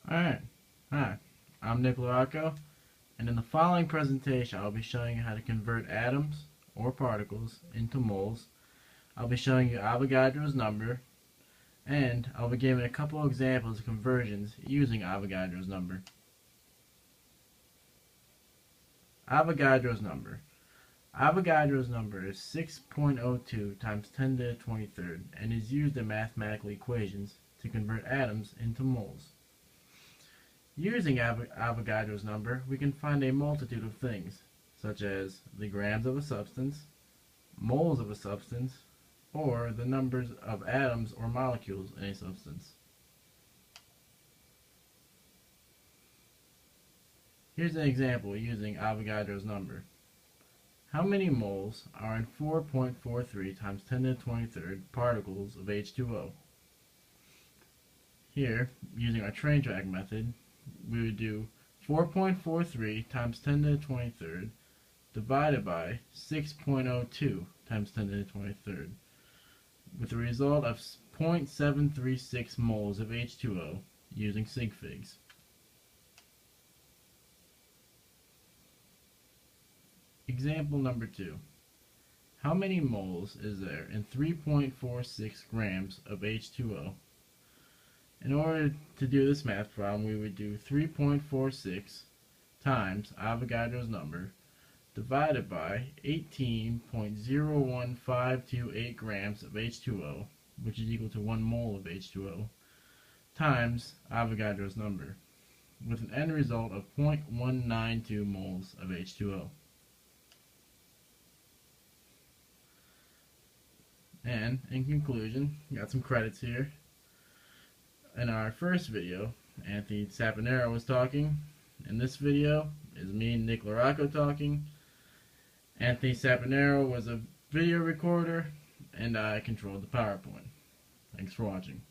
Alright, hi, I'm LaRocco, and in the following presentation I'll be showing you how to convert atoms or particles into moles. I'll be showing you Avogadro's number, and I'll be giving a couple of examples of conversions using Avogadro's number. Avogadro's number. Avogadro's number is 6.02 times 10 to the 23rd and is used in mathematical equations to convert atoms into moles. Using Avogadro's number, we can find a multitude of things, such as the grams of a substance, moles of a substance, or the numbers of atoms or molecules in a substance. Here's an example using Avogadro's number. How many moles are in 4.43 times 10 to the 23rd particles of H2O? Here, using our train track method, we would do 4.43 times 10 to the 23rd divided by 6.02 times 10 to the 23rd, with a result of 0.736 moles of H2O using sig figs. Example number 2. How many moles is there in 3.46 grams of H2O? In order to do this math problem, we would do 3.46 times Avogadro's number divided by 18.01528 grams of H2O, which is equal to 1 mole of H2O, times Avogadro's number, with an end result of 0.192 moles of H2O. And, in conclusion, got some credits here. In our first video, Anthony Saponaro was talking. In this video is me and LaRocco talking. Anthony Saponaro was a video recorder, and I controlled the PowerPoint. Thanks for watching.